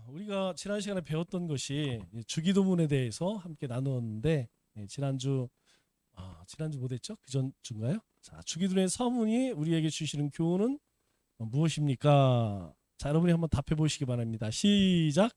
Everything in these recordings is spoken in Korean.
우리가 지난 시간에 배웠던 것이 주기도문에 대해서 함께 나누었는데 지난주 못했죠? 그전 주인가요? 자, 주기도문의 서문이 우리에게 주시는 교훈은 무엇입니까? 자, 여러분이 한번 답해 보시기 바랍니다. 시작.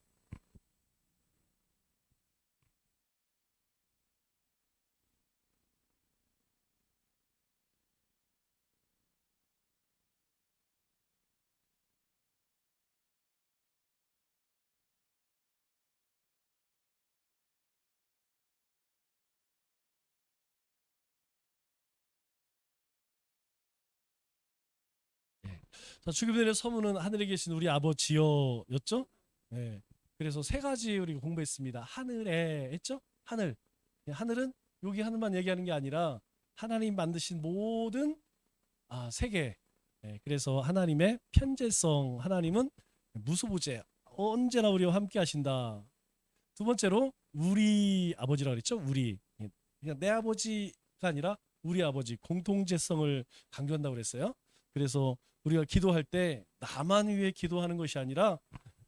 네. 자, 주기도문의 서문은 하늘에 계신 우리 아버지여였죠? 네. 그래서 세 가지 우리가 공부했습니다. 하늘에 했죠? 하늘. 하늘은 여기 하늘만 얘기하는 게 아니라 하나님 만드신 모든 세계. 그래서 하나님의 편재성, 하나님은 무소부재, 언제나 우리와 함께 하신다. 두 번째로 우리 아버지라고 그랬죠. 우리. 그냥 내 아버지가 아니라 우리 아버지, 공통재성을 강조한다고 그랬어요. 그래서 우리가 기도할 때 나만 위해 기도하는 것이 아니라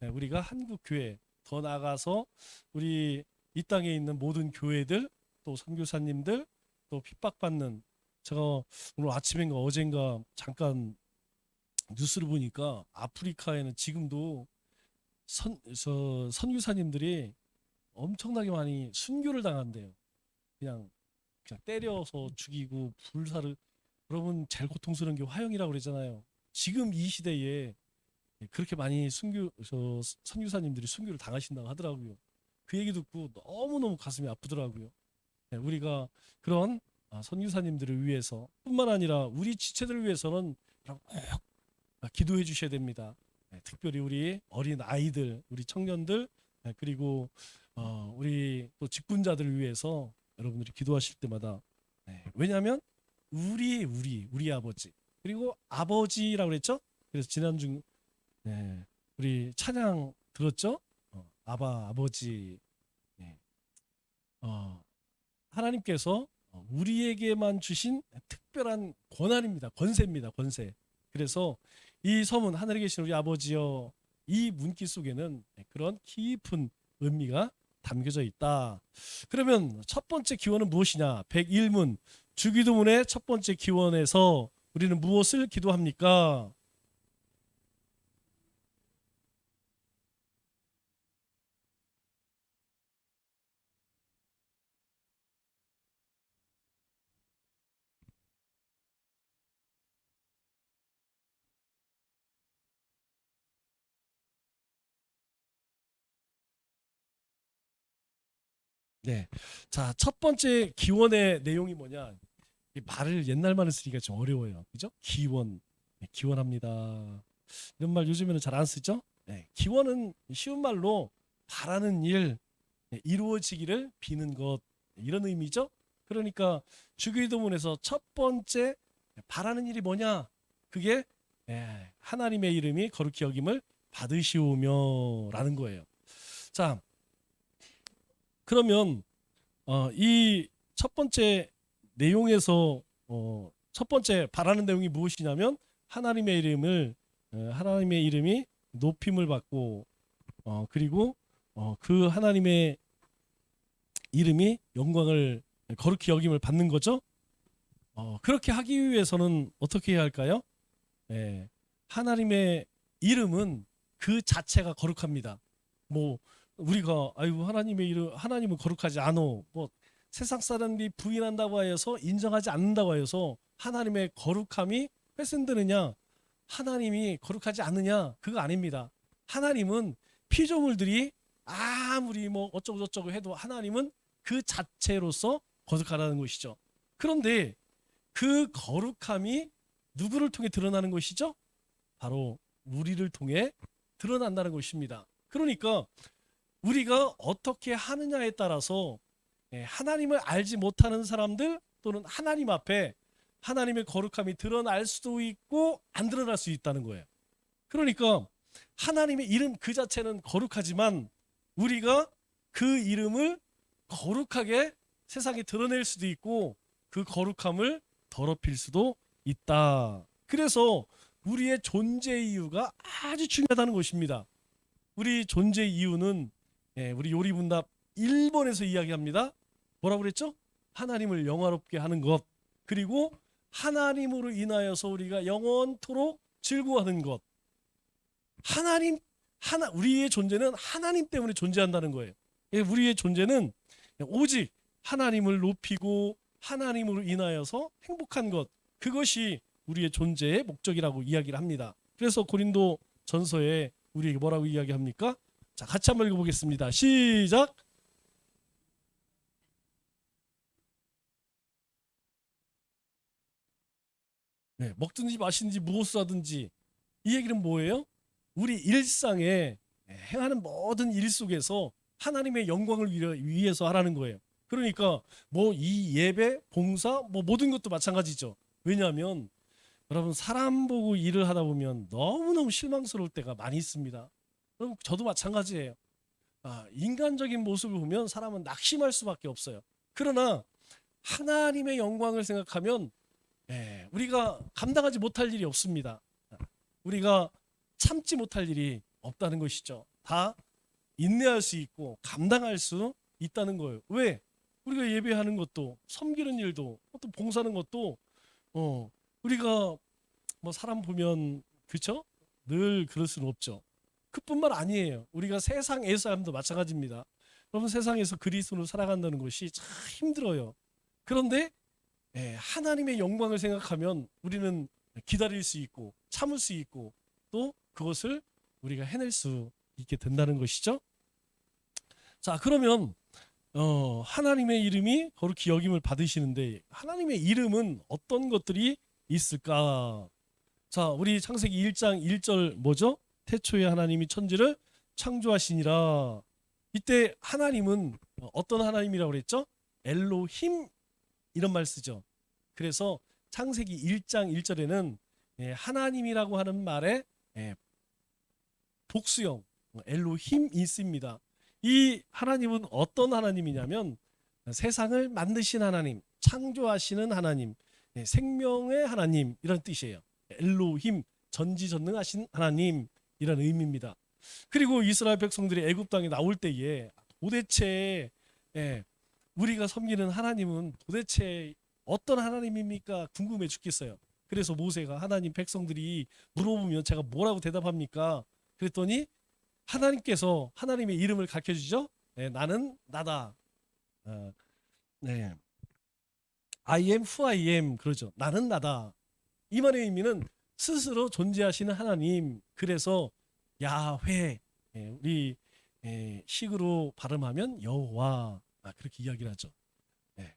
우리가 한국 교회, 더 나아가서 우리 이 땅에 있는 모든 교회들, 또 선교사님들, 또 핍박받는, 제가 오늘 아침인가 어젠가 잠깐 뉴스를 보니까 아프리카에는 지금도 선교사님들이 엄청나게 많이 순교를 당한대요. 그냥 때려서 죽이고 불사를. 여러분, 제일 고통스러운 게 화형이라고 그러잖아요. 지금 이 시대에 그렇게 많이 선교사님들이 순교를 당하신다고 하더라고요. 그 얘기 듣고 너무너무 가슴이 아프더라고요. 우리가 그런 선교사님들을 위해서 뿐만 아니라 우리 지체들을 위해서는 꼭 기도해 주셔야 됩니다. 특별히 우리 어린 아이들, 우리 청년들, 그리고 우리 또 직분자들을 위해서 여러분들이 기도하실 때마다, 왜냐하면 우리 아버지, 그리고 아버지라고 그랬죠. 그래서 지난주 우리 찬양 들었죠. 아바 아버지. 네. 어, 하나님께서 우리에게만 주신 특별한 권한입니다. 권세입니다. 권세. 그래서 이 서문, 하늘에 계신 우리 아버지여, 이 문기 속에는 그런 깊은 의미가 담겨져 있다. 그러면 첫 번째 기원은 무엇이냐? 101문 주기도문의 첫 번째 기원에서 우리는 무엇을 기도합니까? 네. 자, 첫 번째 기원의 내용이 뭐냐? 이 말을 옛날 말을 쓰기가 좀 어려워요. 그죠? 기원. 네, 기원합니다. 이런 말 요즘에는 잘 안 쓰죠? 네, 기원은 쉬운 말로 바라는 일, 이루어지기를 비는 것, 이런 의미죠. 그러니까 주기도문에서 첫 번째 바라는 일이 뭐냐? 그게 하나님의 이름이 거룩히 여김을 받으시오며라는 거예요. 자, 그러면 이 첫 번째 내용에서 첫 번째 바라는 내용이 무엇이냐면 하나님의 이름이 높임을 받고, 그리고 그 하나님의 이름이 영광을 거룩히 여김을 받는 거죠. 그렇게 하기 위해서는 어떻게 해야 할까요? 하나님의 이름은 그 자체가 거룩합니다. 뭐 우리가 아이고 하나님의 이름, 하나님은 거룩하지 않어, 뭐 세상 사람들이 부인한다고 하여서 인정하지 않는다고 하여서 하나님의 거룩함이 훼손되느냐, 하나님이 거룩하지 않느냐, 그거 아닙니다. 하나님은 피조물들이 아무리 뭐 어쩌고 저쩌고 해도 하나님은 그 자체로서 거룩하다는 것이죠. 그런데 그 거룩함이 누구를 통해 드러나는 것이죠? 바로 우리를 통해 드러난다는 것입니다. 그러니까 우리가 어떻게 하느냐에 따라서 하나님을 알지 못하는 사람들 또는 하나님 앞에 하나님의 거룩함이 드러날 수도 있고 안 드러날 수 있다는 거예요. 그러니까 하나님의 이름 그 자체는 거룩하지만 우리가 그 이름을 거룩하게 세상에 드러낼 수도 있고 그 거룩함을 더럽힐 수도 있다. 그래서 우리의 존재 이유가 아주 중요하다는 것입니다. 우리 존재 이유는 우리 요리문답 1번에서 이야기합니다. 뭐라고 그랬죠? 하나님을 영화롭게 하는 것, 그리고 하나님으로 인하여서 우리가 영원토록 즐거워하는 것. 우리의 존재는 하나님 때문에 존재한다는 거예요. 우리의 존재는 오직 하나님을 높이고 하나님으로 인하여서 행복한 것, 그것이 우리의 존재의 목적이라고 이야기를 합니다. 그래서 고린도 전서에 우리에게 뭐라고 이야기합니까? 자, 같이 한번 읽어보겠습니다. 시작. 네, 먹든지 마시든지 무엇을 하든지, 이 얘기는 뭐예요? 우리 일상에 행하는 모든 일 속에서 하나님의 영광을 위해서 하라는 거예요. 그러니까 뭐 이 예배, 봉사, 뭐 모든 것도 마찬가지죠. 왜냐하면 여러분, 사람 보고 일을 하다 보면 너무너무 실망스러울 때가 많이 있습니다. 그럼 저도 마찬가지예요. 인간적인 모습을 보면 사람은 낙심할 수밖에 없어요. 그러나 하나님의 영광을 생각하면 우리가 감당하지 못할 일이 없습니다. 우리가 참지 못할 일이 없다는 것이죠. 다 인내할 수 있고 감당할 수 있다는 거예요. 왜? 우리가 예배하는 것도, 섬기는 일도, 또 봉사하는 것도 우리가 뭐 사람 보면, 그렇죠? 늘 그럴 수는 없죠. 그뿐만 아니에요. 우리가 세상의 사람도 마찬가지입니다. 여러분, 세상에서 그리스도로 살아간다는 것이 참 힘들어요. 그런데 하나님의 영광을 생각하면 우리는 기다릴 수 있고 참을 수 있고 또 그것을 우리가 해낼 수 있게 된다는 것이죠. 자, 그러면 하나님의 이름이 거룩히 여김을 받으시는데 하나님의 이름은 어떤 것들이 있을까? 자, 우리 창세기 1장 1절 뭐죠? 태초에 하나님이 천지를 창조하시니라. 이때 하나님은 어떤 하나님이라고 그랬죠? 엘로힘, 이런 말 쓰죠. 그래서 창세기 1장 1절에는 하나님이라고 하는 말에 복수형 엘로힘이 있습니다. 이 하나님은 어떤 하나님이냐면 세상을 만드신 하나님, 창조하시는 하나님, 생명의 하나님, 이런 뜻이에요. 엘로힘, 전지전능하신 하나님, 이런 의미입니다. 그리고 이스라엘 백성들이 애굽 땅에 나올 때에 도대체 우리가 섬기는 하나님은 도대체 어떤 하나님입니까? 궁금해 죽겠어요. 그래서 모세가 하나님, 백성들이 물어보면 제가 뭐라고 대답합니까? 그랬더니 하나님께서 하나님의 이름을 가르쳐주죠. 나는 나다. 네. I am who I am, 그러죠. 나는 나다. 이 말의 의미는 스스로 존재하시는 하나님. 그래서 야훼, 우리 식으로 발음하면 여호와, 그렇게 이야기를 하죠.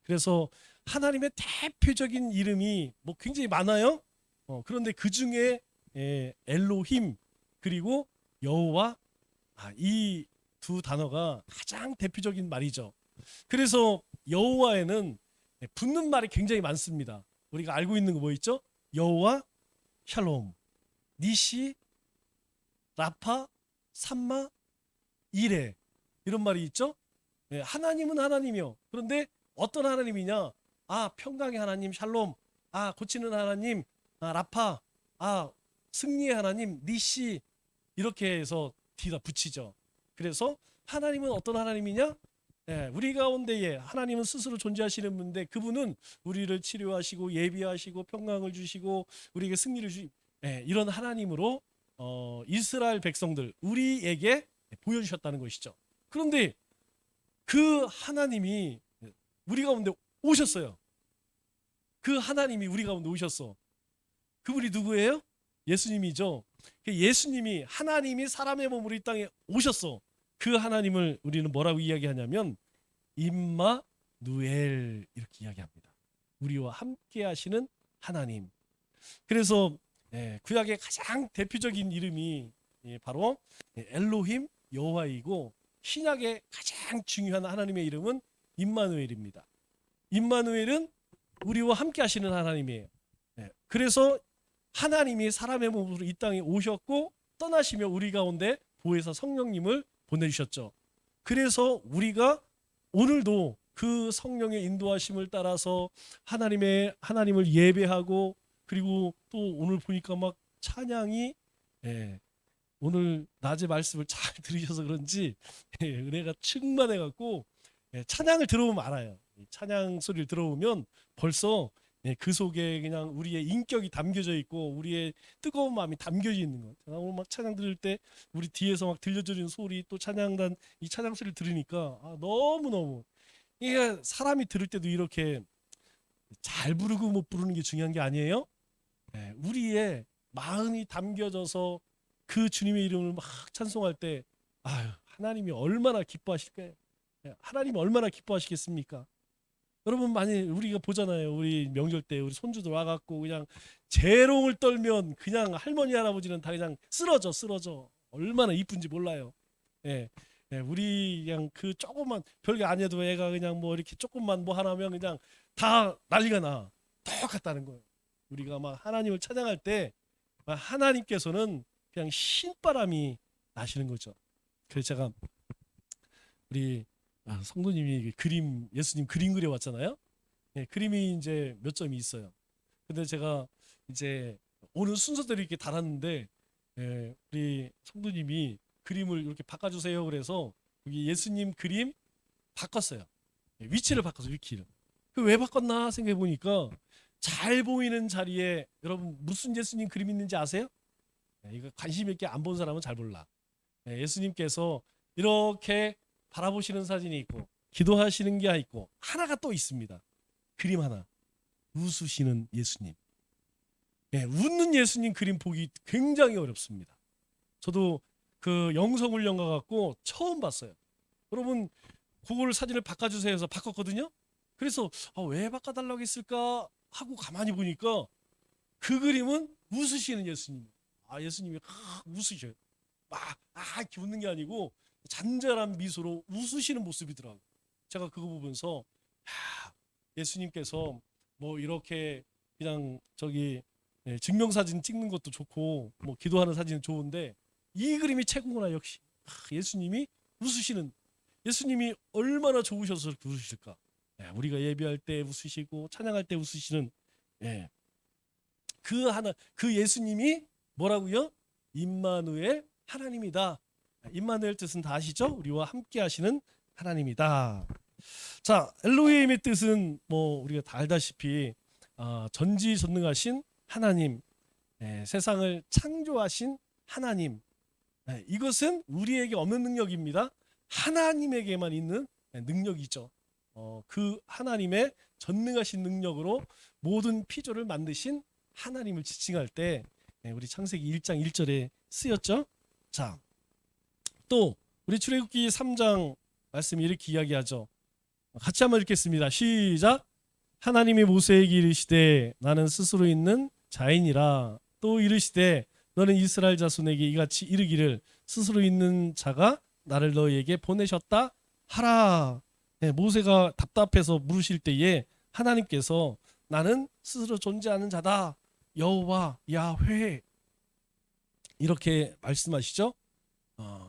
그래서 하나님의 대표적인 이름이 뭐 굉장히 많아요. 그런데 그 중에 엘로힘 그리고 여호와, 이 두 단어가 가장 대표적인 말이죠. 그래서 여호와에는 붙는 말이 굉장히 많습니다. 우리가 알고 있는 거 뭐 있죠? 여호와, 샬롬, 니시, 라파, 삼마, 이레, 이런 말이 있죠. 하나님은 하나님이요. 그런데 어떤 하나님이냐? 평강의 하나님 샬롬, 고치는 하나님 라파, 승리의 하나님 니시, 이렇게 해서 뒤다 붙이죠. 그래서 하나님은 어떤 하나님이냐? 우리 가운데에 하나님은 스스로 존재하시는 분인데 그분은 우리를 치료하시고 예비하시고 평강을 주시고 우리에게 승리를 이런 하나님으로 이스라엘 백성들, 우리에게 보여주셨다는 것이죠. 그런데 그 하나님이 우리 가운데 오셨어요. 그 하나님이 우리 가운데 오셨어. 그분이 누구예요? 예수님이죠. 예수님이, 하나님이 사람의 몸으로 이 땅에 오셨어. 그 하나님을 우리는 뭐라고 이야기하냐면 임마누엘, 이렇게 이야기합니다. 우리와 함께 하시는 하나님. 그래서 구약의 가장 대표적인 이름이 바로 엘로힘, 여호와이고, 신약의 가장 중요한 하나님의 이름은 임마누엘입니다. 임마누엘은 우리와 함께 하시는 하나님이에요. 그래서 하나님이 사람의 몸으로 이 땅에 오셨고 떠나시며 우리 가운데 보혜사 성령님을 보내주셨죠. 그래서 우리가 오늘도 그 성령의 인도하심을 따라서 하나님을 예배하고, 그리고 또 오늘 보니까 막 찬양이 오늘 낮에 말씀을 잘 들으셔서 그런지 은혜가 충만해 갖고 찬양을 들어보면 알아요. 찬양 소리를 들어보면 벌써 그 속에 그냥 우리의 인격이 담겨져 있고 우리의 뜨거운 마음이 담겨져 있는 것. 제가 오늘 막 찬양 들을 때 우리 뒤에서 막 들려주는 소리 또 찬양단 이 찬양 소리를 들으니까 너무너무 이게 사람이 들을 때도 이렇게 잘 부르고 못 부르는 게 중요한 게 아니에요. 우리의 마음이 담겨져서 그 주님의 이름을 막 찬송할 때 하나님이 얼마나 기뻐하실까요? 하나님이 얼마나 기뻐하시겠습니까? 여러분 많이 우리가 보잖아요. 우리 명절 때 우리 손주들 와갖고 그냥 재롱을 떨면 그냥 할머니 할아버지는 다 그냥 쓰러져 얼마나 이쁜지 몰라요. 우리 그냥 그 조금만 별게 아니어도 애가 그냥 뭐 이렇게 조금만 뭐 하나면 그냥 다 난리가 나. 똑같다는 거예요. 우리가 막 하나님을 찬양할 때 하나님께서는 그냥 신바람이 나시는 거죠. 그래서 제가 우리 성도님이 그림 예수님 그림 그려 왔잖아요. 그림이 이제 몇 점이 있어요. 근데 제가 이제 오늘 순서대로 이렇게 달았는데 우리 성도님이 그림을 이렇게 바꿔주세요. 그래서 여기 예수님 그림 바꿨어요. 위치를 바꿔서 위치를. 왜 바꿨나 생각해 보니까 잘 보이는 자리에 여러분 무슨 예수님 그림 있는지 아세요? 이거 관심 있게 안 본 사람은 잘 몰라. 예수님께서 이렇게 바라보시는 사진이 있고 기도하시는 게 있고 하나가 또 있습니다. 그림 하나. 웃으시는 예수님. 웃는 예수님 그림 보기 굉장히 어렵습니다. 저도 그 영성훈련 가갖고 처음 봤어요. 여러분 그걸 사진을 바꿔주세요 해서 바꿨거든요. 그래서 왜 바꿔달라고 했을까 하고 가만히 보니까 그 그림은 웃으시는 예수님. 예수님이 웃으셔요. 이렇게 웃는 게 아니고 잔잔한 미소로 웃으시는 모습이더라고요. 제가 그거 보면서 예수님께서 뭐 이렇게 그냥 저기 증명사진 찍는 것도 좋고 뭐 기도하는 사진은 좋은데 이 그림이 최고구나. 역시 예수님이 웃으시는 예수님이 얼마나 좋으셔서 그렇게 웃으실까. 우리가 예배할 때 웃으시고 찬양할 때 웃으시는 그 예수님이 뭐라고요? 임마누엘 하나님이다. 임마누엘 뜻은 다 아시죠? 우리와 함께 하시는 하나님이다. 자, 엘로힘의 뜻은 뭐 우리가 다 알다시피 전지전능하신 하나님, 세상을 창조하신 하나님. 이것은 우리에게 없는 능력입니다. 하나님에게만 있는 능력이죠. 그 하나님의 전능하신 능력으로 모든 피조를 만드신 하나님을 지칭할 때 우리 창세기 1장 1절에 쓰였죠. 자, 또 우리 출애굽기 3장 말씀이 이렇게 이야기하죠. 같이 한번 읽겠습니다. 시작. 하나님이 모세에게 이르시되 나는 스스로 있는 자이니라. 또 이르시되 너는 이스라엘 자손에게 이같이 이르기를 스스로 있는 자가 나를 너희에게 보내셨다 하라. 모세가 답답해서 물으실 때에 하나님께서 나는 스스로 존재하는 자다. 여호와 야훼 이렇게 말씀하시죠.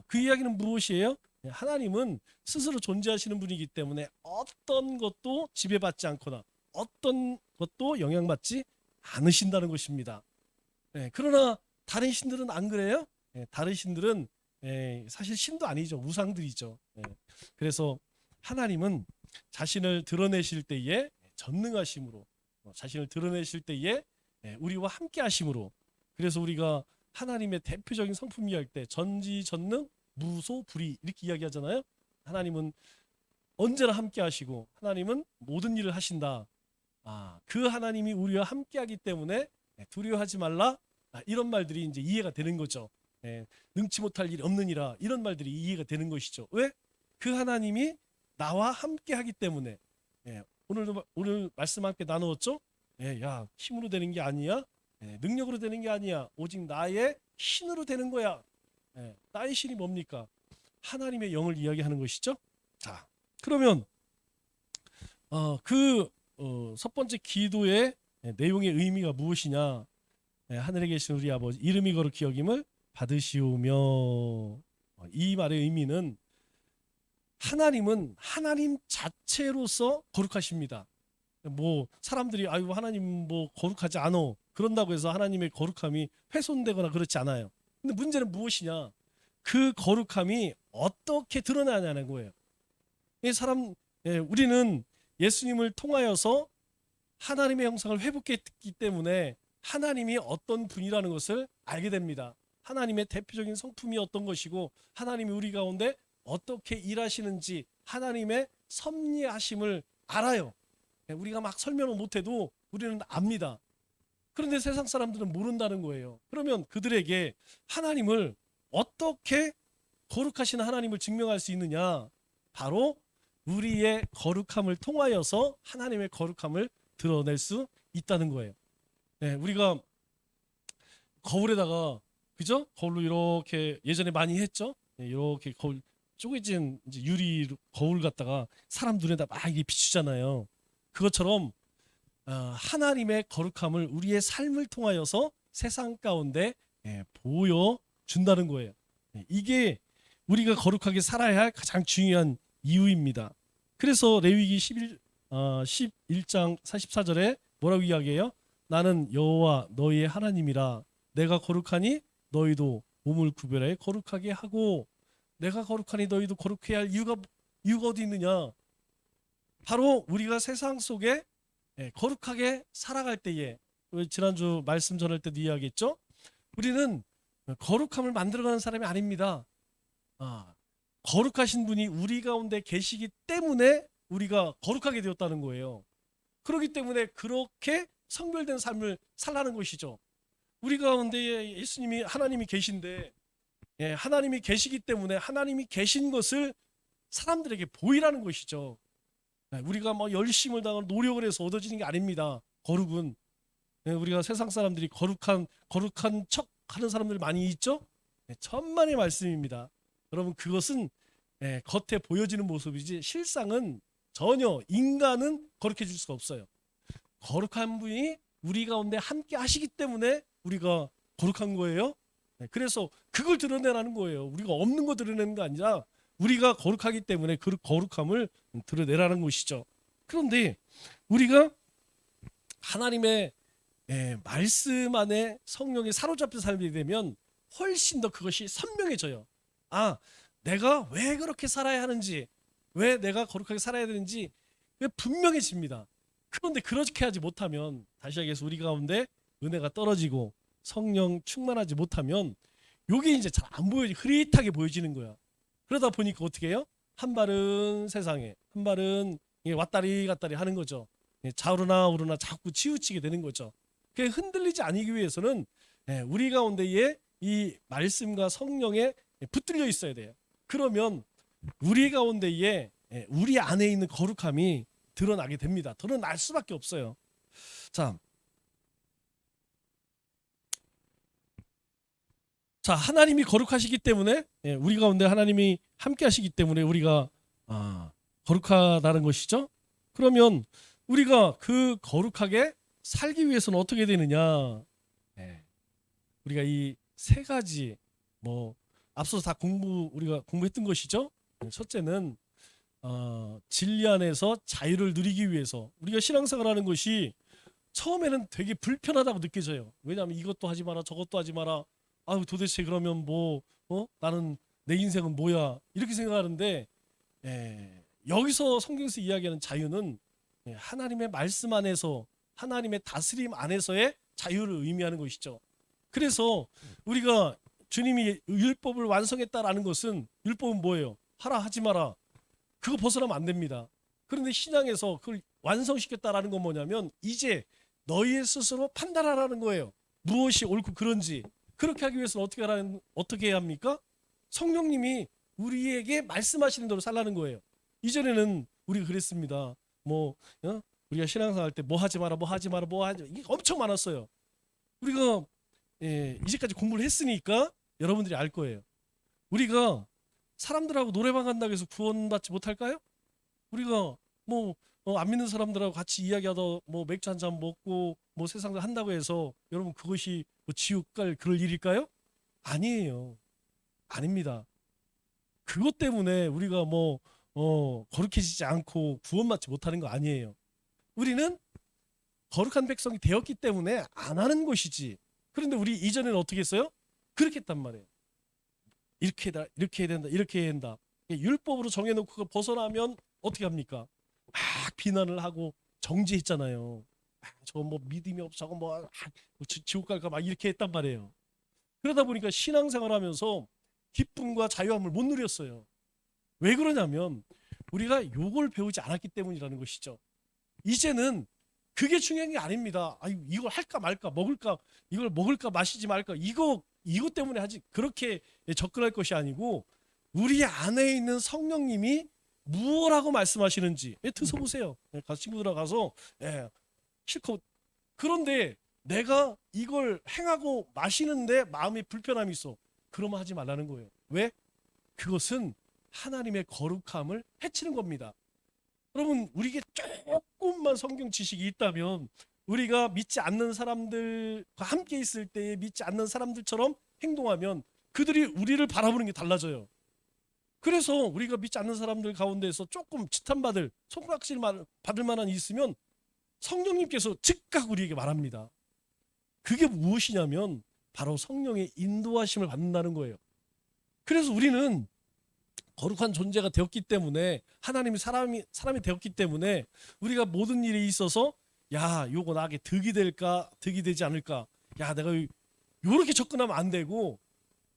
그 이야기는 무엇이에요? 하나님은 스스로 존재하시는 분이기 때문에 어떤 것도 지배받지 않거나 어떤 것도 영향받지 않으신다는 것입니다. 그러나 다른 신들은 안 그래요? 다른 신들은 사실 신도 아니죠. 우상들이죠. 그래서 하나님은 자신을 드러내실 때에 전능하심으로 자신을 드러내실 때에 우리와 함께 하심으로 그래서 우리가 하나님의 대표적인 성품 이야기할 때 전지전능 무소불위 이렇게 이야기하잖아요. 하나님은 언제나 함께 하시고 하나님은 모든 일을 하신다. 그 하나님이 우리와 함께 하기 때문에 두려워하지 말라. 이런 말들이 이제 이해가 되는 거죠. 능치 못할 일이 없느니라 이런 말들이 이해가 되는 것이죠. 왜? 그 하나님이 나와 함께 하기 때문에 오늘 말씀 함께 나누었죠. 야 힘으로 되는 게 아니야. 능력으로 되는 게 아니야. 오직 나의 신으로 되는 거야. 나의 신이 뭡니까? 하나님의 영을 이야기하는 것이죠. 자, 그러면 첫 번째 기도의 내용의 의미가 무엇이냐? 하늘에 계신 우리 아버지 이름이 거룩히 여김을 받으시오며 이 말의 의미는 하나님은 하나님 자체로서 거룩하십니다. 뭐 사람들이 하나님 뭐 거룩하지 않어 그런다고 해서 하나님의 거룩함이 훼손되거나 그렇지 않아요. 근데 문제는 무엇이냐? 그 거룩함이 어떻게 드러나냐는 거예요. 이 사람, 우리는 예수님을 통하여서 하나님의 형상을 회복했기 때문에 하나님이 어떤 분이라는 것을 알게 됩니다. 하나님의 대표적인 성품이 어떤 것이고 하나님이 우리 가운데 어떻게 일하시는지 하나님의 섭리하심을 알아요. 우리가 막 설명을 못해도 우리는 압니다. 그런데 세상 사람들은 모른다는 거예요. 그러면 그들에게 하나님을 어떻게 거룩하신 하나님을 증명할 수 있느냐? 바로 우리의 거룩함을 통하여서 하나님의 거룩함을 드러낼 수 있다는 거예요. 우리가 거울에다가, 그죠? 거울로 이렇게 예전에 많이 했죠? 이렇게 거울 쪼개진 이제 유리 거울 갖다가 사람 눈에다 막 이렇게 비추잖아요. 그것처럼 하나님의 거룩함을 우리의 삶을 통하여서 세상 가운데 보여준다는 거예요. 이게 우리가 거룩하게 살아야 할 가장 중요한 이유입니다. 그래서 레위기 11장 44절에 뭐라고 이야기해요? 나는 여호와 너희의 하나님이라 내가 거룩하니 너희도 몸을 구별해 거룩하게 하고, 내가 거룩하니 너희도 거룩해야 할 이유가 어디 있느냐? 바로 우리가 세상 속에 거룩하게 살아갈 때에, 지난주 말씀 전할 때도 이야기했죠? 우리는 거룩함을 만들어가는 사람이 아닙니다. 거룩하신 분이 우리 가운데 계시기 때문에 우리가 거룩하게 되었다는 거예요. 그렇기 때문에 그렇게 성별된 삶을 살라는 것이죠. 우리 가운데 예수님이 하나님이 계신데, 하나님이 계시기 때문에 하나님이 계신 것을 사람들에게 보이라는 것이죠. 우리가 뭐 열심을 당하고 노력을 해서 얻어지는 게 아닙니다. 거룩은 우리가 세상 사람들이 거룩한 척 하는 사람들이 많이 있죠. 천만의 말씀입니다. 여러분, 그것은 겉에 보여지는 모습이지 실상은 전혀 인간은 거룩해질 수가 없어요. 거룩한 분이 우리 가운데 함께 하시기 때문에 우리가 거룩한 거예요. 그래서 그걸 드러내라는 거예요. 우리가 없는 거 드러내는 거 아니라 우리가 거룩하기 때문에 그 거룩함을 드러내라는 것이죠. 그런데 우리가 하나님의 말씀 안에 성령에 사로잡혀 살게 되면 훨씬 더 그것이 선명해져요. 내가 왜 그렇게 살아야 하는지, 왜 내가 거룩하게 살아야 되는지 분명해집니다. 그런데 그렇게 하지 못하면, 다시 얘기해서 우리 가운데 은혜가 떨어지고 성령 충만하지 못하면 요게 이제 잘 안 흐릿하게 보여지는 거야. 그러다 보니까 어떻게 해요? 한 발은 세상에, 한 발은 왔다리 갔다리 하는 거죠. 좌우로나 우로나 자꾸 치우치게 되는 거죠. 그게 흔들리지 않기 위해서는 우리 가운데에 이 말씀과 성령에 붙들려 있어야 돼요. 그러면 우리 가운데에 우리 안에 있는 거룩함이 드러나게 됩니다. 드러날 수밖에 없어요. 자, 하나님이 거룩하시기 때문에, 우리 가운데 하나님이 함께 하시기 때문에 우리가 거룩하다는 것이죠. 그러면 우리가 그 거룩하게 살기 위해서는 어떻게 되느냐? 우리가 이 세 가지 앞서서 다 우리가 공부했던 것이죠. 첫째는 진리 안에서 자유를 누리기 위해서 우리가 신앙생활하는 것이 처음에는 되게 불편하다고 느껴져요. 왜냐하면 이것도 하지 마라, 저것도 하지 마라. 도대체 그러면 나는 내 인생은 뭐야? 이렇게 생각하는데, 여기서 성경에서 이야기하는 자유는 하나님의 말씀 안에서, 하나님의 다스림 안에서의 자유를 의미하는 것이죠. 그래서 우리가 주님이 율법을 완성했다라는 것은, 율법은 뭐예요? 하라 하지 마라. 그거 벗어나면 안 됩니다. 그런데 신앙에서 그걸 완성시켰다라는 건 뭐냐면 이제 너희 스스로 판단하라는 거예요. 무엇이 옳고 그런지. 그렇게 하기 위해서는 어떻게 해야 합니까? 성령님이 우리에게 말씀하시는 대로 살라는 거예요. 이전에는 우리가 그랬습니다. 우리가 신앙생활 할 때 뭐 하지 마라, 뭐 하지 마라, 뭐 하지 마라. 이게 엄청 많았어요. 우리가 이제까지 공부를 했으니까 여러분들이 알 거예요. 우리가 사람들하고 노래방 간다고 해서 구원받지 못할까요? 우리가 안 믿는 사람들하고 같이 이야기하다 맥주 한잔 먹고 세상을 한다고 해서 여러분 그것이 지옥 갈 그럴 일일까요? 아니에요. 아닙니다. 그것 때문에 우리가 거룩해지지 않고 구원받지 못하는 거 아니에요. 우리는 거룩한 백성이 되었기 때문에 안 하는 것이지. 그런데 우리 이전에는 어떻게 했어요? 그렇게 했단 말이에요. 이렇게 해야, 이렇게 해야 된다, 이렇게 해야 된다. 율법으로 정해놓고 그거 벗어나면 어떻게 합니까? 막 비난을 하고 정죄했잖아요. 저거 뭐 믿음이 없어, 저거 뭐 지옥 갈까 막 이렇게 했단 말이에요. 그러다 보니까 신앙생활하면서 기쁨과 자유함을 못 누렸어요. 왜 그러냐면 우리가 요걸 배우지 않았기 때문이라는 것이죠. 이제는 그게 중요한 게 아닙니다. 아유, 이걸 할까 말까, 먹을까, 이걸 먹을까 마시지 말까, 이것 때문에 하지, 그렇게 접근할 것이 아니고 우리 안에 있는 성령님이 무엇라고 말씀하시는지 드셔보세요. 가서 친구들하고 가서 실컷. 그런데 내가 이걸 행하고 마시는데 마음이 불편함이 있어. 그러면 하지 말라는 거예요. 왜? 그것은 하나님의 거룩함을 해치는 겁니다. 여러분, 우리에게 조금만 성경 지식이 있다면 우리가 믿지 않는 사람들과 함께 있을 때 믿지 않는 사람들처럼 행동하면 그들이 우리를 바라보는 게 달라져요. 그래서 우리가 믿지 않는 사람들 가운데서 조금 지탄받을, 손가락질 받을 만한 일이 있으면 성령님께서 즉각 우리에게 말합니다. 그게 무엇이냐면 바로 성령의 인도하심을 받는다는 거예요. 그래서 우리는 거룩한 존재가 되었기 때문에, 하나님이 사람이 되었기 때문에 우리가 모든 일에 있어서 야, 요거 나에게 득이 될까, 득이 되지 않을까, 야, 내가 요렇게 접근하면 안 되고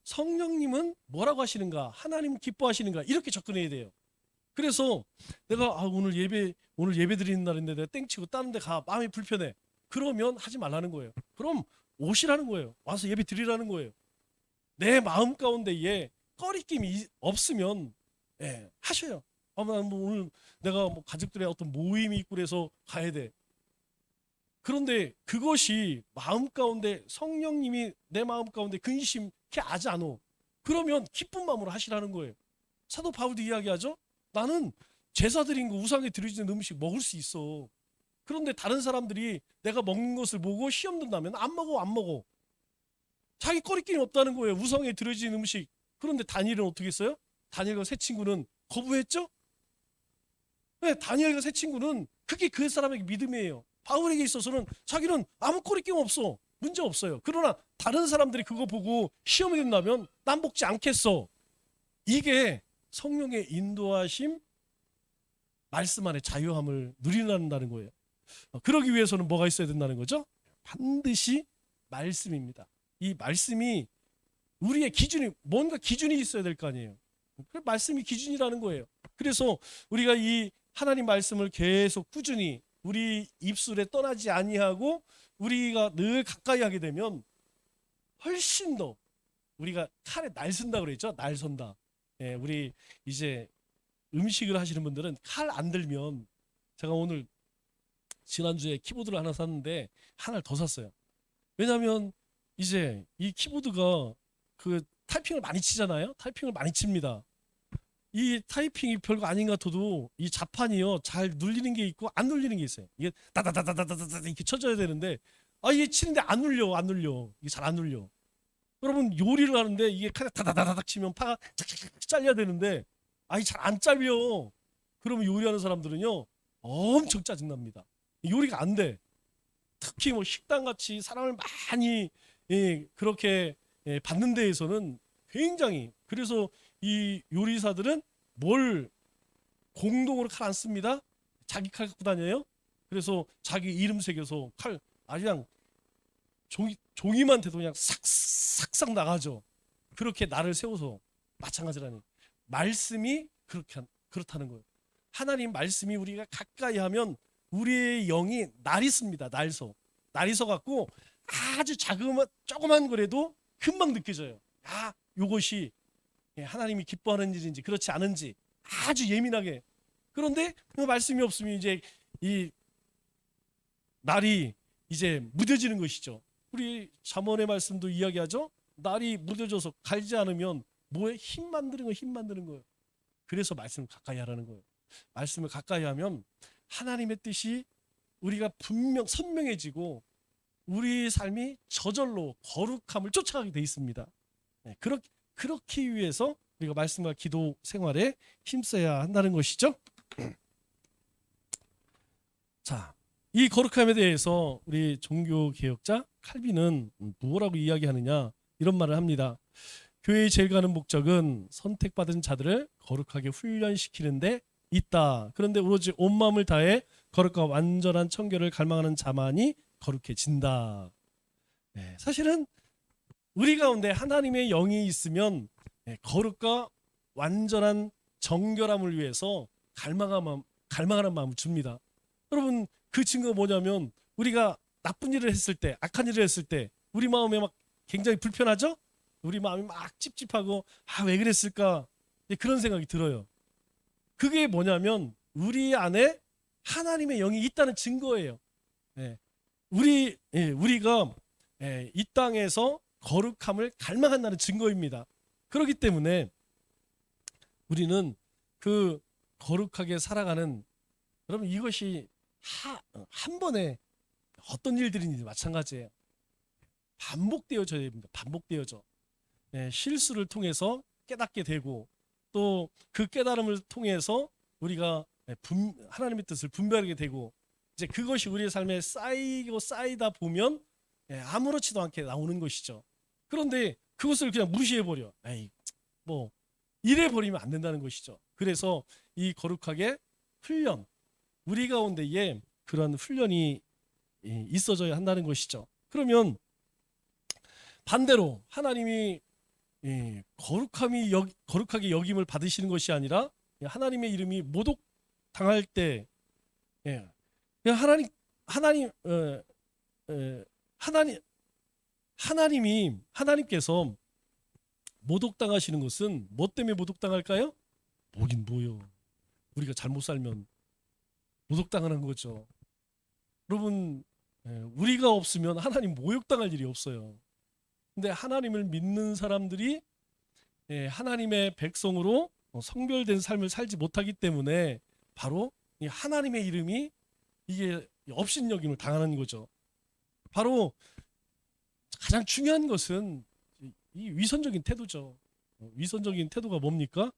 성령님은 뭐라고 하시는가, 하나님 기뻐하시는가, 이렇게 접근해야 돼요. 그래서 내가 오늘 예배 드리는 날인데 내가 땡치고 다른 데 가, 마음이 불편해. 그러면 하지 말라는 거예요. 그럼 오시라는 거예요. 와서 예배 드리라는 거예요. 내 마음 가운데에 꺼리낌이 없으면 하셔요. 뭐 오늘 내가 뭐 가족들의 어떤 모임이 있고 그래서 가야 돼. 그런데 그것이 마음 가운데 성령님이 내 마음 가운데 근심케 하지 않아. 그러면 기쁜 마음으로 하시라는 거예요. 사도 바울도 이야기하죠. 나는 제사 드린 거, 우상에 드려지는 음식 먹을 수 있어. 그런데 다른 사람들이 내가 먹는 것을 보고 시험 든다면 안 먹어. 자기 꺼리낌이 없다는 거예요. 우상에 드려진 음식. 그런데 다니엘은 어떻게 했어요? 다니엘과 세 친구는 거부했죠? 네, 다니엘과 세 친구는 그게 그 사람에게 믿음이에요. 바울에게 있어서는 자기는 아무 꺼리낌 없어. 문제 없어요. 그러나 다른 사람들이 그거 보고 시험이 된다면 난 먹지 않겠어. 이게 성령의 인도하심, 말씀 안에 자유함을 누린다는 거예요. 그러기 위해서는 뭐가 있어야 된다는 거죠? 반드시 말씀입니다. 이 말씀이 우리의 기준이, 뭔가 기준이 있어야 될 거 아니에요. 그 말씀이 기준이라는 거예요. 그래서 우리가 이 하나님 말씀을 계속 꾸준히 우리 입술에 떠나지 아니하고 우리가 늘 가까이 하게 되면 훨씬 더, 우리가 칼에 날 쓴다 그랬죠? 날 선다. 우리 이제 음식을 하시는 분들은 칼 안 들면, 제가 오늘 지난주에 키보드를 하나 샀는데 하나를 더 샀어요. 왜냐하면 이제 이 키보드가 그 타이핑을 많이 치잖아요. 타이핑을 많이 칩니다. 이 타이핑이 별거 아닌 것 같아도 이 자판이요, 잘 눌리는 게 있고 안 눌리는 게 있어요. 이게 다다다다다다다 이렇게 쳐져야 되는데 이게 치는데 안 눌려. 이게 잘 안 눌려. 여러분, 요리를 하는데 이게 칼에 다다다닥 치면 파가 착착착 잘려야 되는데 이게 잘 안 잘려. 그러면 요리하는 사람들은요 엄청 짜증납니다. 요리가 안 돼. 특히 뭐 식당 같이 사람을 많이 그렇게 받는 데에서는 굉장히, 그래서 이 요리사들은 뭘 공동으로 칼 안 씁니다. 자기 칼 갖고 다녀요. 그래서 자기 이름 새겨서 칼 그냥 종이만 대도 그냥 싹싹 나가죠. 그렇게 날을 세워서. 마찬가지라니 말씀이 그렇다는 거예요. 하나님 말씀이 우리가 가까이 하면 우리의 영이 날이 씁니다. 날이 서 갖고 아주 조그만 거라도 금방 느껴져요. 요것이 하나님이 기뻐하는 일인지 그렇지 않은지 아주 예민하게. 그런데 그 말씀이 없으면 이제 이 날이 이제 무뎌지는 것이죠. 우리 잠언의 말씀도 이야기하죠. 날이 무뎌져서 갈지 않으면 뭐에 힘 만드는 거예요. 그래서 말씀을 가까이 하라는 거예요. 말씀을 가까이 하면 하나님의 뜻이 우리가 선명해지고 우리 삶이 저절로 거룩함을 쫓아가게 돼 있습니다. 그렇기 위해서 우리가 말씀과 기도 생활에 힘써야 한다는 것이죠. 자, 이 거룩함에 대해서 우리 종교개혁자 칼빈은 뭐라고 이야기하느냐? 이런 말을 합니다. 교회에 제일 가는 목적은 선택받은 자들을 거룩하게 훈련시키는 데 있다. 그런데 오로지 온 마음을 다해 거룩과 완전한 청결을 갈망하는 자만이 거룩해진다. 네, 사실은 우리 가운데 하나님의 영이 있으면 거룩과 완전한 정결함을 위해서 갈망하는 마음을 줍니다. 여러분, 그 증거가 뭐냐면 우리가 나쁜 일을 했을 때, 악한 일을 했을 때 우리 마음에 막 굉장히 불편하죠? 우리 마음이 막 찝찝하고 왜 그랬을까? 그런 생각이 들어요. 그게 뭐냐면 우리 안에 하나님의 영이 있다는 증거예요. 우리가 이 땅에서 거룩함을 갈망한다는 증거입니다. 그렇기 때문에 우리는 그 거룩하게 살아가는, 여러분, 이것이 한 번에 어떤 일들인지 마찬가지예요. 반복되어져야 됩니다. 반복되어져. 실수를 통해서 깨닫게 되고 또 그 깨달음을 통해서 우리가 하나님의 뜻을 분별하게 되고, 이제 그것이 우리의 삶에 쌓이고 쌓이다 보면 아무렇지도 않게 나오는 것이죠. 그런데 그것을 그냥 무시해버려. 뭐 이래 버리면 안 된다는 것이죠. 그래서 이 거룩하게 훈련, 우리 가운데에 그런 훈련이 있어져야 한다는 것이죠. 그러면 반대로 하나님이 거룩하게 여김을 받으시는 것이 아니라 하나님의 이름이 모독당할 때 그냥 하나님께서 모독당하시는 것은 뭐 때문에 모독당할까요? 뭐긴 뭐요. 우리가 잘못 살면 모독당하는 거죠. 여러분, 우리가 없으면 하나님 모욕당할 일이 없어요. 근데 하나님을 믿는 사람들이 하나님의 백성으로 성별된 삶을 살지 못하기 때문에 바로 이 하나님의 이름이 이게 업신여김을 당하는 거죠. 바로 가장 중요한 것은 이 위선적인 태도죠. 위선적인 태도가 뭡니까?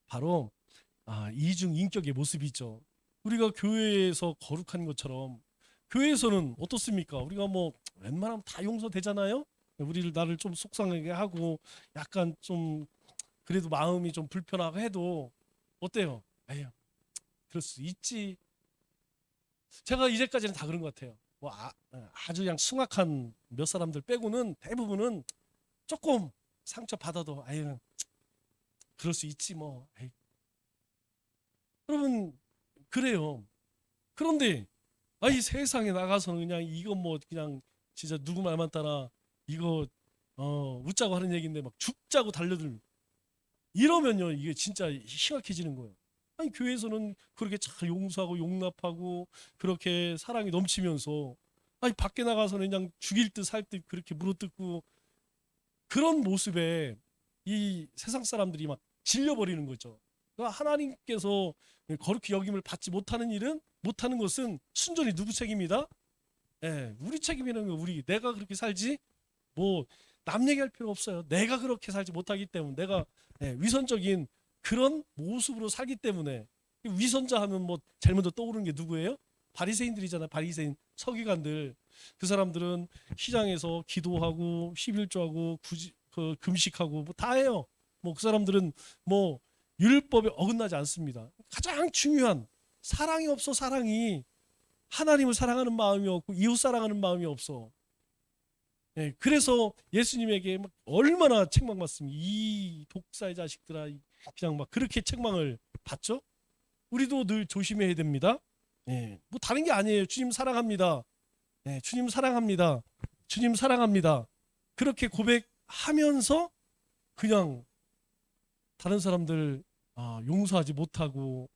바로 이중인격의 모습이죠. 우리가 교회에서 거룩한 것처럼 교회에서는 어떻습니까? 우리가 뭐 웬만하면 다 용서되잖아요. 나를 좀 속상하게 하고 약간 좀 그래도 마음이 좀 불편하고 해도 어때요? 에휴, 그럴 수 있지. 제가 이제까지는 다 그런 것 같아요. 뭐 아주 그냥 숭악한 몇 사람들 빼고는 대부분은 조금 상처 받아도 그럴 수 있지 뭐. 여러분, 그래요. 그런데 이 세상에 나가서는 그냥 이거 뭐 그냥 진짜 누구 말만 따라 이거 웃자고 하는 얘기인데 막 죽자고 달려들, 이러면요 이게 진짜 심각해지는 거예요. 교회에서는 그렇게 잘 용서하고 용납하고 그렇게 사랑이 넘치면서 밖에 나가서는 그냥 죽일 듯 살 듯 그렇게 물어뜯고, 그런 모습에 이 세상 사람들이 막 질려버리는 거죠. 그러니까 하나님께서 거룩히 여김을 받지 못하는 것은 순전히 누구 책임이다? 우리 책임이라는 거. 내가 그렇게 살지 뭐 남 얘기할 필요 없어요. 내가 그렇게 살지 못하기 때문에, 내가 위선적인 그런 모습으로 살기 때문에. 위선자 하면 뭐 제일 먼저 떠오르는 게 누구예요? 바리새인들이잖아요. 바리새인 서기관들. 그 사람들은 시장에서 기도하고 11조하고 금식하고 뭐 다 해요. 뭐 그 사람들은 뭐 율법에 어긋나지 않습니다. 가장 중요한 사랑이 없어. 사랑이, 하나님을 사랑하는 마음이 없고 이웃 사랑하는 마음이 없어. 그래서 예수님에게 막 얼마나 책망받습니까? 이 독사의 자식들아, 그냥 막 그렇게 책망을 받죠. 우리도 늘 조심해야 됩니다. 뭐 다른 게 아니에요. 주님 사랑합니다. 주님 사랑합니다. 주님 사랑합니다. 그렇게 고백하면서 그냥 다른 사람들 용서하지 못하고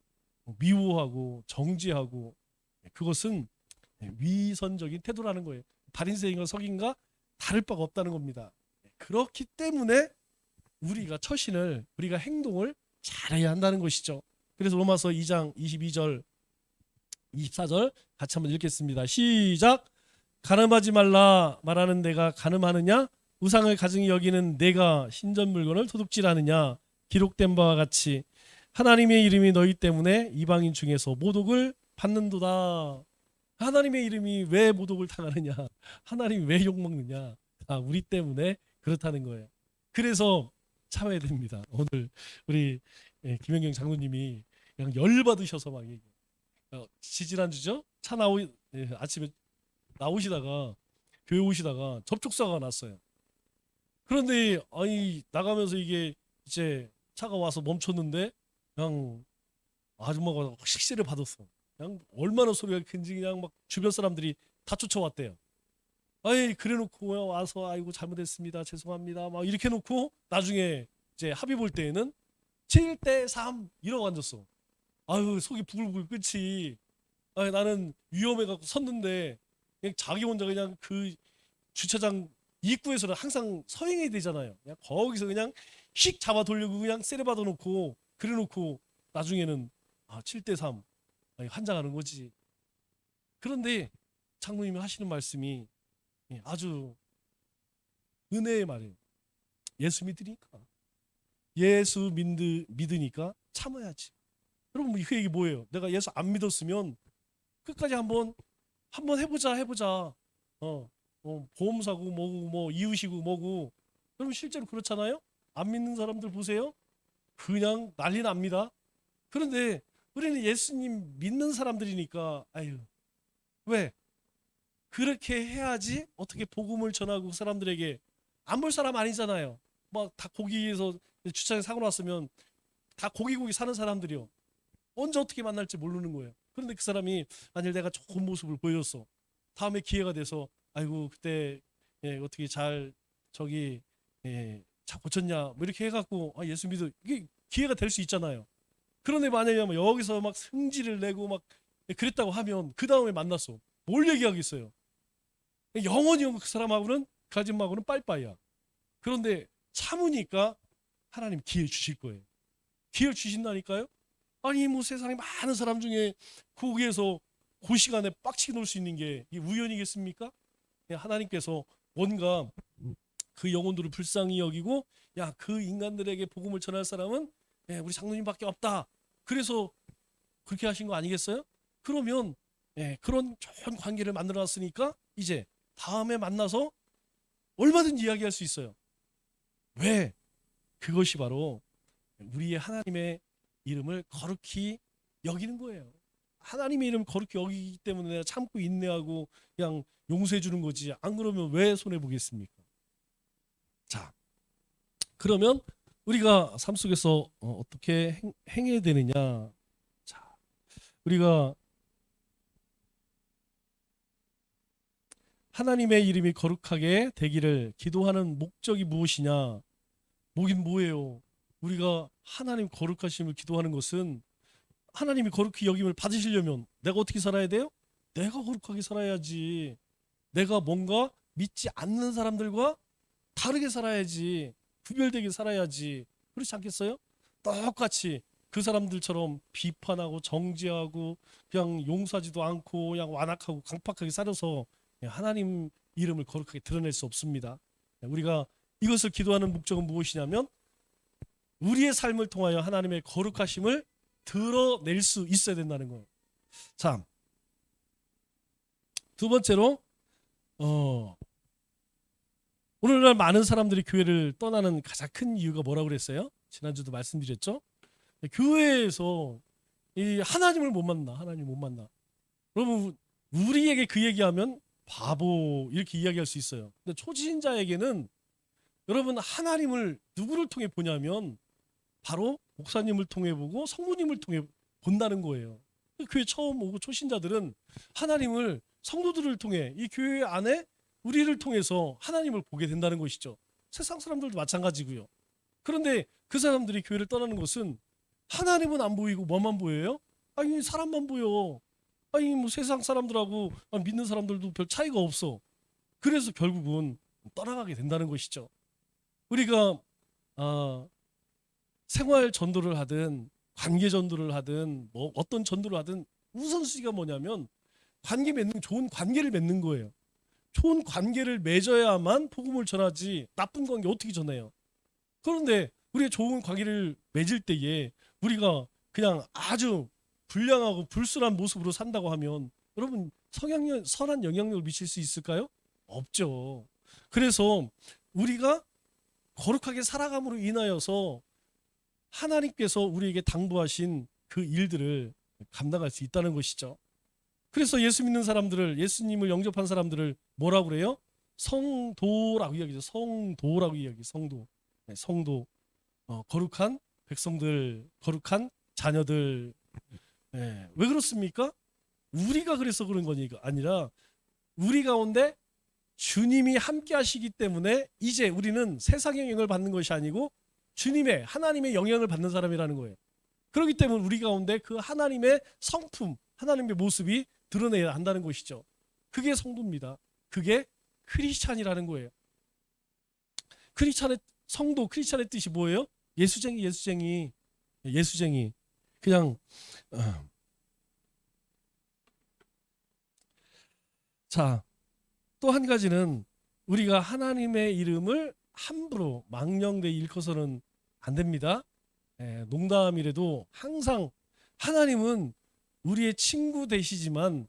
미워하고 정죄하고, 그것은 위선적인 태도라는 거예요. 바리새인과 서기관과 다를 바가 없다는 겁니다. 그렇기 때문에 우리가 행동을 잘해야 한다는 것이죠. 그래서 로마서 2장 22절 24절 같이 한번 읽겠습니다. 시작. 가늠하지 말라 말하는 내가 가늠하느냐? 우상을 가증히 여기는 내가 신전 물건을 도둑질하느냐? 기록된 바와 같이 하나님의 이름이 너희 때문에 이방인 중에서 모독을 받는도다. 하나님의 이름이 왜 모독을 당하느냐? 하나님이 왜 욕먹느냐? 우리 때문에 그렇다는 거예요. 그래서 참아야 됩니다. 오늘 우리 김현경 장로님이 그냥 열 받으셔서 막 얘기. 지지난주죠? 아침에 나오시다가 교회 오시다가 접촉사고가 났어요. 그런데 아니 나가면서 이게 이제 차가 와서 멈췄는데 그냥 아줌마가 식세를 받았어. 그냥 얼마나 소리가 큰지 그냥 막 주변 사람들이 다 쫓아왔대요. 아이 그래놓고 와서 아이고 잘못했습니다 죄송합니다 막 이렇게 놓고 나중에 이제 합의 볼 때에는 7대3 이러고 앉았어. 아유 속이 부글부글 끓지. 아 나는 위험해갖고 섰는데 그냥 자기 혼자 그냥 그 주차장 입구에서는 항상 서행해야 되잖아요. 그냥 거기서 그냥 휙 잡아 돌리고 그냥 세례 받아 놓고 그래 놓고 나중에는 7대3 환장하는 거지. 그런데 장로님이 하시는 말씀이 아주 은혜의 말이에요. 예수 믿으니까 믿으니까 참아야지. 여러분 그 얘기 뭐예요? 내가 예수 안 믿었으면 끝까지 한번 해보자. 보험 사고 뭐고 뭐 이웃이고 뭐고. 여러분 실제로 그렇잖아요. 안 믿는 사람들 보세요. 그냥 난리 납니다. 그런데 우리는 예수님 믿는 사람들이니까 아유 왜 그렇게 해야지 어떻게 복음을 전하고 사람들에게 안 볼 사람 아니잖아요. 막 다 거기에서 주차장에 사고 났으면 다 고기 사는 사람들이요. 언제 어떻게 만날지 모르는 거예요. 그런데 그 사람이 만일 내가 좋은 모습을 보였어. 다음에 기회가 돼서 아이고 그때 어떻게 잘 저기 잘 고쳤냐 뭐 이렇게 해갖고 예수 믿어 이게 기회가 될 수 있잖아요. 그런데 만약에 여기서 막 승질을 내고 막 그랬다고 하면 그 다음에 만났어. 뭘 얘기하겠어요? 영원히 그 사람하고는 그 아줌마하고는 빠이빠이야. 그런데 참으니까 하나님 기회 주실 거예요. 기회 주신다니까요. 아니 뭐 세상에 많은 사람 중에 거기에서 그 시간에 빡치게 놀 수 있는 게 이게 우연이겠습니까? 하나님께서 뭔가 그 영혼들을 불쌍히 여기고 야 그 인간들에게 복음을 전할 사람은 우리 장로님밖에 없다. 그래서 그렇게 하신 거 아니겠어요? 그러면 그런 좋은 관계를 만들어놨으니까 이제 다음에 만나서 얼마든지 이야기할 수 있어요. 왜? 그것이 바로 우리의 하나님의 이름을 거룩히 여기는 거예요. 하나님의 이름 거룩히 여기기 때문에 내가 참고 인내하고 그냥 용서해 주는 거지. 안 그러면 왜 손해 보겠습니까? 자, 그러면 우리가 삶 속에서 어떻게 행해야 되느냐? 자, 우리가 하나님의 이름이 거룩하게 되기를 기도하는 목적이 무엇이냐? 뭐긴 뭐예요? 우리가 하나님 거룩하심을 기도하는 것은 하나님이 거룩히 여김을 받으시려면 내가 어떻게 살아야 돼요? 내가 거룩하게 살아야지. 내가 뭔가 믿지 않는 사람들과 다르게 살아야지. 구별되게 살아야지. 그렇지 않겠어요? 똑같이 그 사람들처럼 비판하고 정죄하고 그냥 용서하지도 않고 그냥 완악하고 강팍하게 살아서 하나님 이름을 거룩하게 드러낼 수 없습니다. 우리가 이것을 기도하는 목적은 무엇이냐면 우리의 삶을 통하여 하나님의 거룩하심을 드러낼 수 있어야 된다는 거예요. 자, 두 번째로 오늘날 많은 사람들이 교회를 떠나는 가장 큰 이유가 뭐라고 그랬어요? 지난주도 말씀드렸죠. 교회에서 이 하나님을 못 만나. 여러분 우리에게 그 얘기하면 바보 이렇게 이야기할 수 있어요. 근데 초신자에게는 여러분 하나님을 누구를 통해 보냐면 바로 목사님을 통해 보고 성모님을 통해 본다는 거예요. 교회 처음 오고 초신자들은 하나님을 성도들을 통해 이 교회 안에 우리를 통해서 하나님을 보게 된다는 것이죠. 세상 사람들도 마찬가지고요. 그런데 그 사람들이 교회를 떠나는 것은 하나님은 안 보이고 뭐만 보여요? 아니 사람만 보여. 아니 뭐 세상 사람들하고 믿는 사람들도 별 차이가 없어. 그래서 결국은 떠나가게 된다는 것이죠. 우리가 생활 전도를 하든 관계 전도를 하든 뭐 어떤 전도를 하든 우선순위가 뭐냐면 좋은 관계를 맺는 거예요. 좋은 관계를 맺어야만 복음을 전하지 나쁜 관계 어떻게 전해요? 그런데 우리가 좋은 관계를 맺을 때에 우리가 그냥 아주 불량하고 불순한 모습으로 산다고 하면 여러분 선한 영향력을 미칠 수 있을까요? 없죠. 그래서 우리가 거룩하게 살아감으로 인하여서 하나님께서 우리에게 당부하신 그 일들을 감당할 수 있다는 것이죠. 그래서 예수 믿는 사람들을, 예수님을 영접한 사람들을 뭐라고 그래요? 성도라고 이야기죠. 성도라고 이야기. 성도. 네, 성도. 거룩한 백성들, 거룩한 자녀들. 네, 왜 그렇습니까? 우리가 그래서 그런 거니 아니라 우리 가운데 주님이 함께 하시기 때문에 이제 우리는 세상의 영향을 받는 것이 아니고 주님의, 하나님의 영향을 받는 사람이라는 거예요. 그렇기 때문에 우리 가운데 그 하나님의 성품, 하나님의 모습이 드러내야 한다는 것이죠. 그게 성도입니다. 그게 크리스찬이라는 거예요. 크리스찬의 성도, 크리스찬의 뜻이 뭐예요? 예수쟁이, 예수쟁이, 예수쟁이. 그냥 자, 또 한 가지는 우리가 하나님의 이름을 함부로 망령되이 일컬어서는 안 됩니다. 농담이라도 항상 하나님은 우리의 친구 되시지만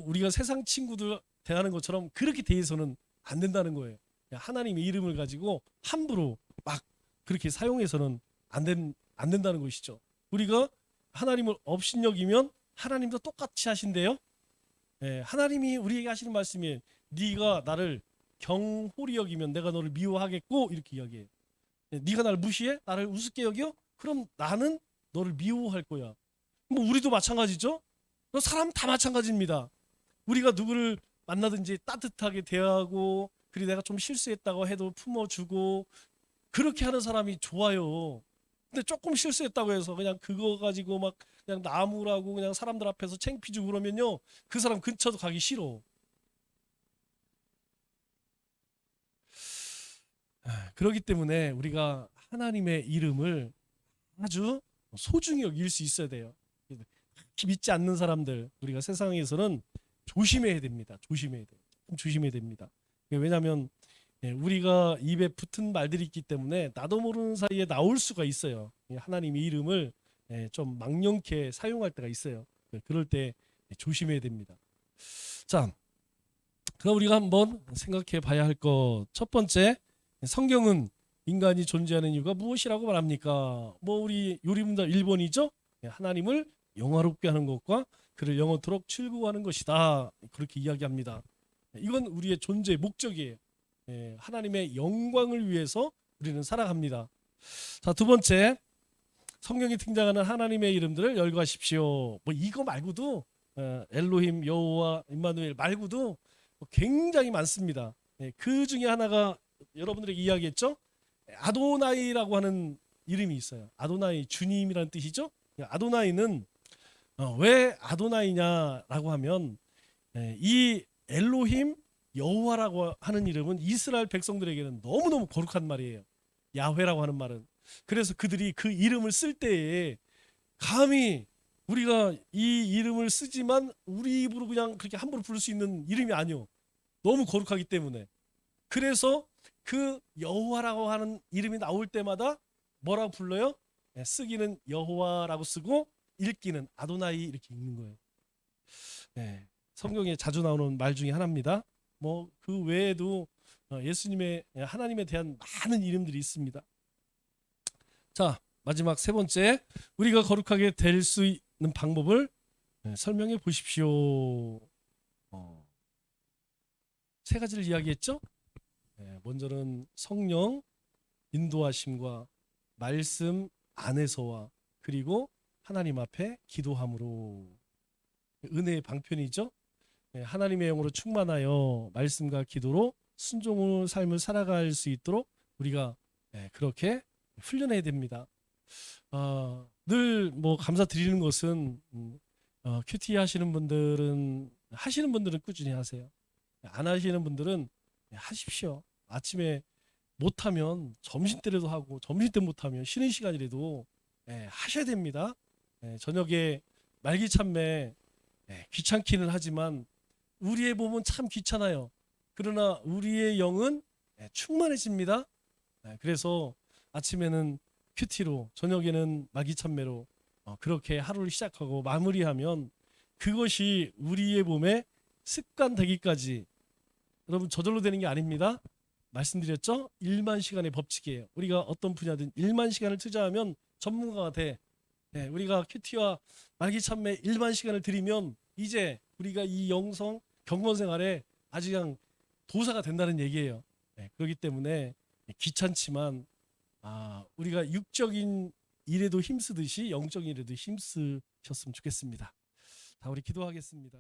우리가 세상 친구들 대하는 것처럼 그렇게 대해서는 안 된다는 거예요. 하나님의 이름을 가지고 함부로 막 그렇게 사용해서는 안 된다는 것이죠. 우리가 하나님을 업신여기면 하나님도 똑같이 하신대요. 하나님이 우리에게 하시는 말씀이 네가 나를 경홀히 여기면 내가 너를 미워하겠고 이렇게 이야기해요. 네가 나를 무시해? 나를 우습게 여겨? 그럼 나는 너를 미워할 거야. 뭐 우리도 마찬가지죠. 사람 다 마찬가지입니다. 우리가 누구를 만나든지 따뜻하게 대하고 그리고 내가 좀 실수했다고 해도 품어주고 그렇게 하는 사람이 좋아요. 근데 조금 실수했다고 해서 그냥 그거 가지고 막 그냥 나무라고 그냥 사람들 앞에서 창피주고 그러면요 그 사람 근처도 가기 싫어. 그렇기 때문에 우리가 하나님의 이름을 아주 소중히 여길 수 있어야 돼요. 믿지 않는 사람들 우리가 세상에서는 조심해야 됩니다. 조심해야 돼요. 조심해야 됩니다. 왜냐하면 우리가 입에 붙은 말들이 있기 때문에 나도 모르는 사이에 나올 수가 있어요. 하나님의 이름을 좀 망령케 사용할 때가 있어요. 그럴 때 조심해야 됩니다. 자, 그럼 우리가 한번 생각해 봐야 할 것 첫 번째, 성경은 인간이 존재하는 이유가 무엇이라고 말합니까? 뭐 우리 요리문답 1번이죠. 하나님을 영화롭게 하는 것과 그를 영원토록 즐거워하는 것이다. 그렇게 이야기합니다. 이건 우리의 존재의 목적이에요. 하나님의 영광을 위해서 우리는 살아갑니다. 자, 두 번째, 성경에 등장하는 하나님의 이름들을 열거하십시오. 뭐 이거 말고도 엘로힘, 여호와, 임마누엘 말고도 굉장히 많습니다. 그 중에 하나가 여러분들에게 이야기했죠. 아도나이라고 하는 이름이 있어요. 아도나이, 주님이라는 뜻이죠. 아도나이는 왜 아도나이냐라고 하면 이 엘로힘, 여호와라고 하는 이름은 이스라엘 백성들에게는 너무너무 거룩한 말이에요. 야훼라고 하는 말은. 그래서 그들이 그 이름을 쓸 때에 감히 우리가 이 이름을 쓰지만 우리 입으로 그냥 그렇게 함부로 부를 수 있는 이름이 아니요. 너무 거룩하기 때문에. 그래서 그 여호와라고 하는 이름이 나올 때마다 뭐라고 불러요? 쓰기는 여호와라고 쓰고 읽기는 아도나이 이렇게 읽는 거예요. 성경에 자주 나오는 말 중에 하나입니다. 뭐 그 외에도 예수님의 하나님에 대한 많은 이름들이 있습니다. 자, 마지막 세 번째, 우리가 거룩하게 될 수 있는 방법을 설명해 보십시오. 세 가지를 이야기했죠. 먼저는 성령 인도하심과 말씀 안에서와 그리고 하나님 앞에 기도함으로 은혜의 방편이죠. 하나님의 영으로 충만하여 말씀과 기도로 순종의 삶을 살아갈 수 있도록 우리가 그렇게 훈련해야 됩니다. 늘 뭐 감사드리는 것은 큐티 하시는 분들은 꾸준히 하세요. 안 하시는 분들은 하십시오. 아침에 못하면 점심때라도 하고 점심때 못하면 쉬는 시간이라도 하셔야 됩니다. 저녁에 말기참매 귀찮기는 하지만 우리의 몸은 참 귀찮아요. 그러나 우리의 영은 충만해집니다. 그래서 아침에는 큐티로 저녁에는 말기참매로 그렇게 하루를 시작하고 마무리하면 그것이 우리의 몸에 습관 되기까지 여러분 저절로 되는 게 아닙니다. 말씀드렸죠? 1만 시간의 법칙이에요. 우리가 어떤 분야든 1만 시간을 투자하면 전문가가 돼. 네, 우리가 큐티와 말기참매 1만 시간을 들이면 이제 우리가 이 영성 경건 생활에 아주 그냥 도사가 된다는 얘기예요. 네, 그렇기 때문에 귀찮지만 우리가 육적인 일에도 힘쓰듯이 영적인 일에도 힘쓰셨으면 좋겠습니다. 다 우리 기도하겠습니다.